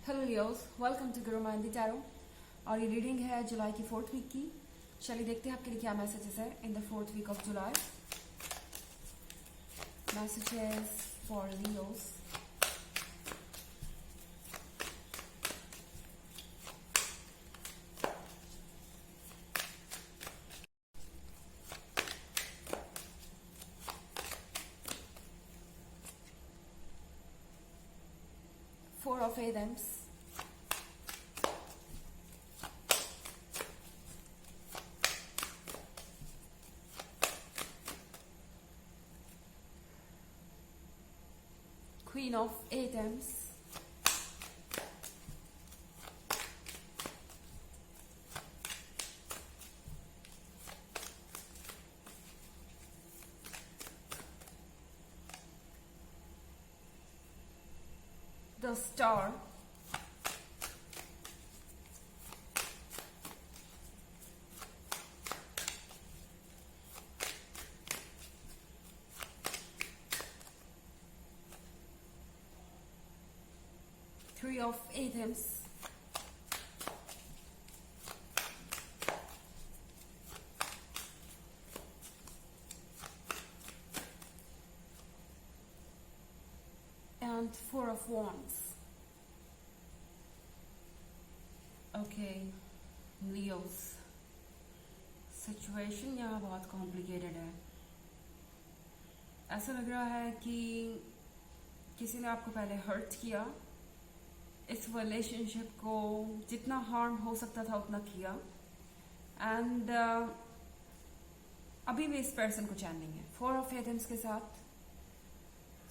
Hello Leos, welcome to Guru माइंदी tarot. और ये reading है जुलाई की 4th वीक की। चलिए देखते हैं आपके लिए क्या मैसेजेस है in the 4th week of July. Messages for Leos. Four of Wands, Queen of Wands, the Star, Three of Wands, and Four of Wands. Okay Leos, situation यहाँ बहुत कॉम्प्लिकेटेड है। ऐसा लग रहा है कि किसी ने आपको पहले हर्ट किया, इस रिलेशनशिप को जितना हार्म हो सकता था उतना किया, एंड अभी भी इस पर्सन को चैन नहीं है। फोर ऑफ एथम्स के साथ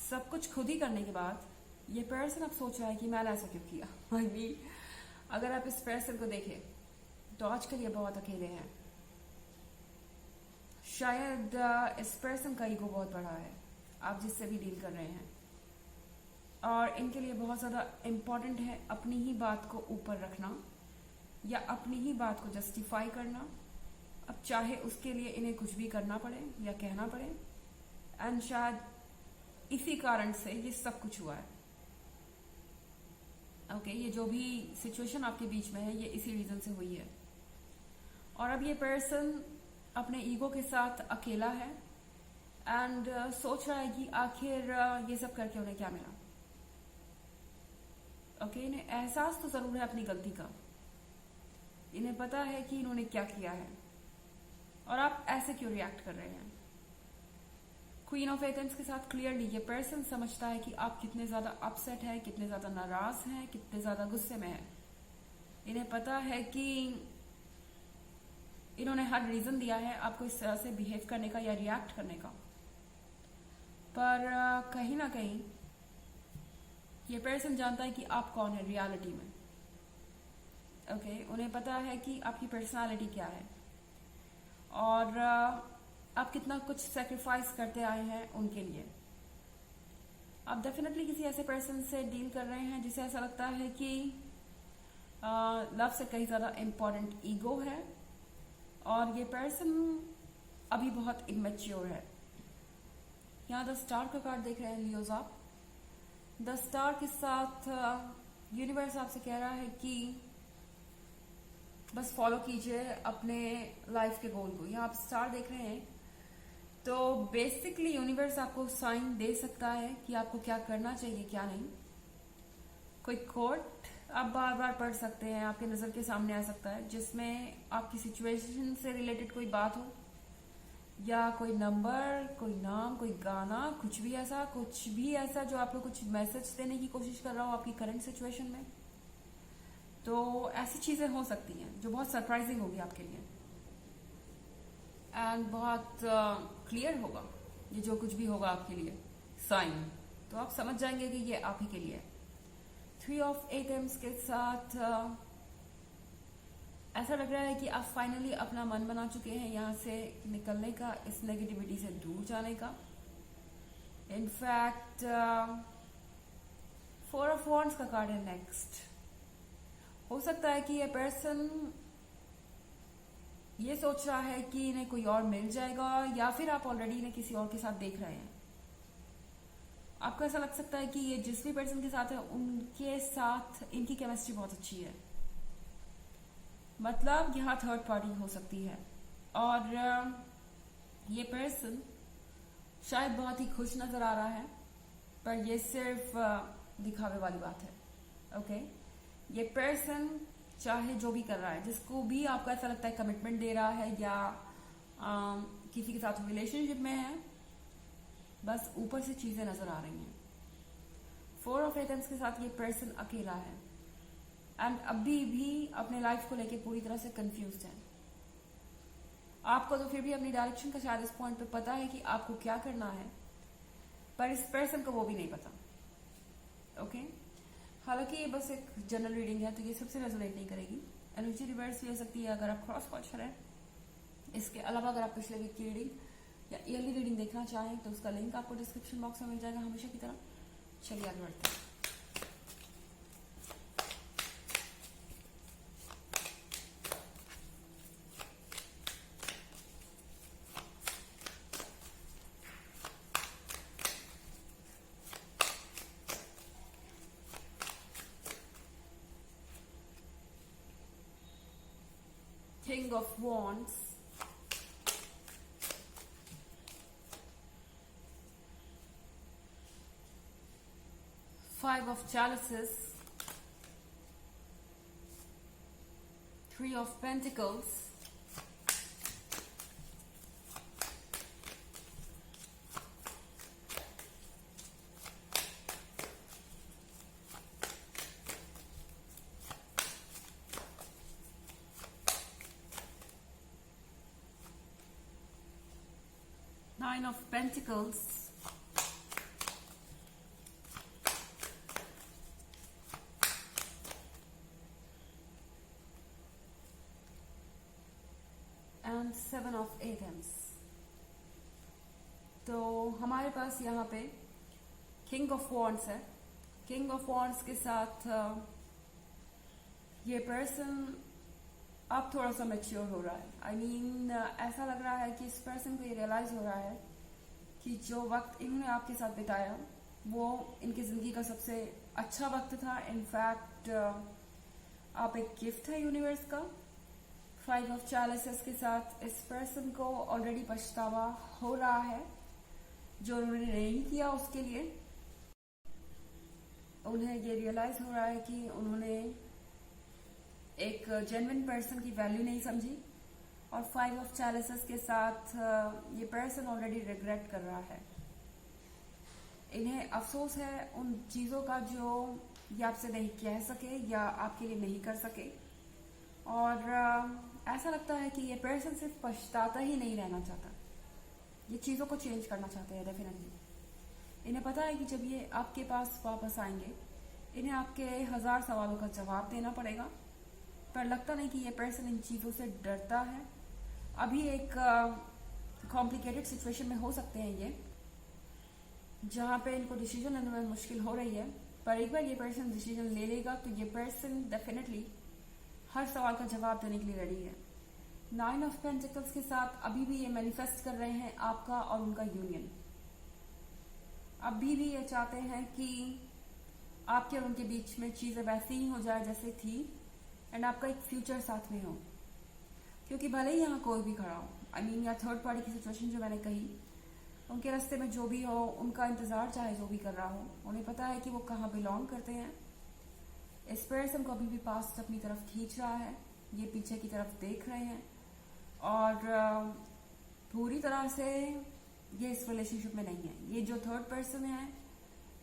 सब कुछ खुद ही करने के बाद ये पर्सन अब सोच रहा है कि मैंने ऐसा क्यों किया। आई मीन अगर आप इस पर्सन को देखें तो आजकल ये बहुत अकेले हैं। शायद इस पर्सन का ईगो बहुत बड़ा है, आप जिससे भी डील कर रहे हैं, और इनके लिए बहुत ज़्यादा इम्पॉर्टेंट है अपनी ही बात को ऊपर रखना या अपनी ही बात को जस्टिफाई करना। अब चाहे उसके लिए इन्हें कुछ भी करना पड़े या कहना पड़े, एंड शायद इसी कारण से ये सब कुछ हुआ है। ओके, ये जो भी सिचुएशन आपके बीच में है ये इसी रीजन से हुई है। और अब ये पर्सन अपने ईगो के साथ अकेला है एंड सोच रहा है कि आखिर ये सब करके उन्हें क्या मिला। ओके, इन्हें एहसास तो जरूर है अपनी गलती का, इन्हें पता है कि इन्होंने क्या किया है, और आप ऐसे क्यों रिएक्ट कर रहे हैं। क्वीन ऑफ एथम्स के साथ क्लियरली ये पर्सन समझता है कि आप कितने ज्यादा अपसेट हैं, कितने ज्यादा नाराज हैं, कितने ज्यादा गुस्से में हैं। इन्हें पता है कि इन्होंने हर रीजन दिया है आपको इस तरह से बिहेव करने का या रिएक्ट करने का, पर कहीं ना कहीं ये पर्सन जानता है कि आप कौन है रियलिटी में। ओके, उन्हें पता है कि आपकी पर्सनालिटी क्या है और आप कितना कुछ सेक्रीफाइस करते आए हैं उनके लिए। आप डेफिनेटली किसी ऐसे पर्सन से डील कर रहे हैं जिसे ऐसा लगता है कि लव से कहीं ज्यादा इम्पोर्टेंट ईगो है, और ये पर्सन अभी बहुत इमेच्योर है। यहाँ द स्टार का कार्ड देख रहे हैं लियोज आप। द स्टार के साथ यूनिवर्स आपसे कह रहा है कि बस फॉलो कीजिए अपने लाइफ के गोल को। यहाँ आप स्टार देख रहे हैं तो बेसिकली यूनिवर्स आपको साइन दे सकता है कि आपको क्या करना चाहिए क्या नहीं। कोई कोट आप बार बार पढ़ सकते हैं, आपके नजर के सामने आ सकता है जिसमें आपकी सिचुएशन से रिलेटेड कोई बात हो, या कोई नंबर, कोई नाम, कोई गाना, कुछ भी ऐसा जो आपको कुछ मैसेज देने की कोशिश कर रहा हो आपकी करंट सिचुएशन में। तो ऐसी चीजें हो सकती हैं जो बहुत सरप्राइजिंग होगी आपके लिए, एंड बहुत क्लियर होगा ये जो कुछ भी होगा आपके लिए साइन, तो आप समझ जाएंगे कि ये आप ही के लिए है। थ्री ऑफ एटम्स के साथ ऐसा लग रहा है कि आप फाइनली अपना मन बना चुके हैं यहाँ से निकलने का, इस नेगेटिविटी से दूर जाने का। इनफैक्ट फोर ऑफ वॉन्ड्स का कार्ड है नेक्स्ट। हो सकता है कि ये पर्सन ये सोच रहा है कि इन्हें कोई और मिल जाएगा, या फिर आप ऑलरेडी इन्हें किसी और के साथ देख रहे हैं। आपको ऐसा लग सकता है कि ये जिस भी पर्सन के साथ है उनके साथ इनकी केमिस्ट्री बहुत अच्छी है, मतलब यहाँ थर्ड पार्टी हो सकती है। और ये पर्सन शायद बहुत ही खुश नजर आ रहा है, पर ये सिर्फ दिखावे वाली बात है। ओके, ये पर्सन चाहे जो भी कर रहा है, जिसको भी आपको ऐसा लगता है कमिटमेंट दे रहा है या किसी के साथ रिलेशनशिप में है, बस ऊपर से चीजें नजर आ रही हैं। 4 ऑफ एटम्स के साथ ये पर्सन अकेला है एंड अभी भी अपने लाइफ को लेके पूरी तरह से कंफ्यूज्ड है। आपको तो फिर भी अपनी डायरेक्शन का शायद इस पॉइंट पे पता है कि आपको क्या करना है, पर इस पर्सन को वो भी नहीं पता। ओके, हालांकि ये बस एक जनरल रीडिंग है तो ये सबसे रेजोनेट नहीं करेगी। एनर्जी रिवर्स भी हो सकती है अगर आप क्रॉस वॉचर हैं। इसके अलावा अगर आप पिछले वीक की रीडिंग या ईयरली रीडिंग देखना चाहें तो उसका लिंक आपको डिस्क्रिप्शन बॉक्स में मिल जाएगा हमेशा की तरह। चलिए आगे बढ़ते हैं। King of Wands, Five of Chalices, Three of Pentacles, Nine of Pentacles, and Seven of Athens। तो हमारे पास यहाँ पे किंग ऑफ वॉन्ड्स है। किंग ऑफ वॉन्ड्स के साथ ये पर्सन अब थोड़ा सा मैच्योर हो रहा है। आई मीन ऐसा लग रहा है कि इस पर्सन को ये रियलाइज हो रहा है कि जो वक्त इन्होंने आपके साथ बिताया वो इनकी जिंदगी का सबसे अच्छा वक्त था। इनफैक्ट आप एक गिफ्ट है यूनिवर्स का। 5 ऑफ चैलिसेस के साथ इस पर्सन को ऑलरेडी पछतावा हो रहा है जो उन्होंने नहीं किया उसके लिए। उन्हें ये रियलाइज हो रहा है कि उन्होंने एक जेन्युइन पर्सन की वैल्यू नहीं समझी। और 5 ऑफ चैलिसेस के साथ ये पर्सन ऑलरेडी रिग्रेट कर रहा है। इन्हें अफसोस है उन चीजों का जो ये आपसे नहीं कह सके या आपके लिए नहीं कर सके। और ऐसा लगता है कि ये पर्सन सिर्फ पछताता ही नहीं रहना चाहता, ये चीजों को चेंज करना चाहते हैं डेफिनेटली। इन्हें पता है कि जब ये आपके पास वापस आएंगे इन्हें आपके 1000 सवालों का जवाब देना पड़ेगा, पर लगता नहीं कि ये पर्सन इन चीजों से डरता है। अभी एक कॉम्प्लिकेटेड सिचुएशन में हो सकते हैं ये, जहां पे इनको डिसीजन लेने में मुश्किल हो रही है, पर एक बार ये पर्सन डिसीजन ले लेगा तो ये पर्सन डेफिनेटली हर सवाल का जवाब देने के लिए रेडी है। 9 ऑफ पेंटिकल्स के साथ अभी भी ये मैनिफेस्ट कर रहे हैं आपका और उनका यूनियन। अभी भी ये चाहते हैं कि आपके और उनके बीच में चीजें वैसी ही हो जाए जैसे थी एंड आपका एक फ्यूचर साथ में हो। क्योंकि भले ही यहाँ कोई भी खड़ा हो, आई मीन या थर्ड पार्टी की सिचुएशन जो मैंने कही, उनके रास्ते में जो भी हो उनका इंतजार चाहे जो भी कर रहा हो, उन्हें पता है कि वो कहाँ बिलोंग करते हैं। इस पर्सन को अभी भी पास्ट अपनी तरफ खींच रहा है, ये पीछे की तरफ देख रहे हैं और पूरी तरह से ये इस रिलेशनशिप में नहीं है। ये जो थर्ड पर्सन है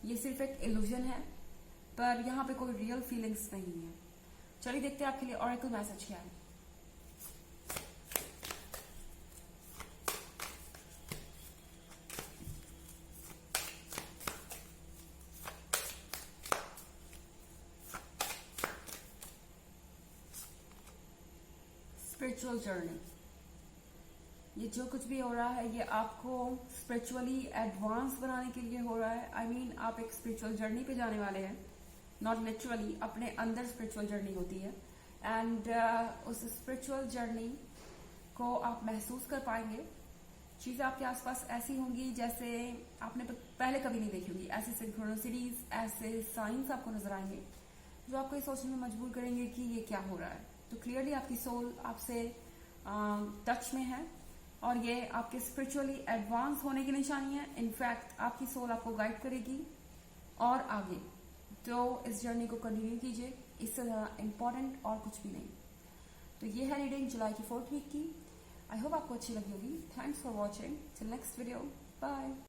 ये सिर्फ एक इल्यूजन है, पर यहाँ पे कोई रियल फीलिंग्स नहीं है। चलिए देखते हैं आपके लिए ऑरेकल मैसेज क्या है। स्पिरिचुअल जर्नी, ये जो कुछ भी हो रहा है ये आपको स्पिरिचुअली एडवांस बनाने के लिए हो रहा है। आई मीन आप एक स्पिरिचुअल जर्नी पे जाने वाले हैं, नॉट लिटरली, अपने अंदर स्पिरिचुअल जर्नी होती है एंड उस स्पिरिचुअल जर्नी को आप महसूस कर पाएंगे चीजें आपके आसपास ऐसी होंगी जैसे आपने पहले कभी नहीं देखी होगी। ऐसे सिंक्रोनिसिटीज, ऐसे साइंस आपको नजर आएंगे जो आपको ये सोचने में मजबूर करेंगे कि ये क्या हो रहा है। तो क्लियरली आपकी सोल आपसे टच में है और ये आपके स्पिरिचुअली एडवांस होने की निशानी है। इनफैक्ट आपकी सोल आपको गाइड करेगी और आगे। तो इस जर्नी को कंटिन्यू कीजिए, इससे ज़्यादा इम्पोर्टेंट और कुछ भी नहीं। तो ये है रीडिंग जुलाई की 4th वीक की। आई होप आपको अच्छी लगी होगी। Thanks for watching. Till next video, bye.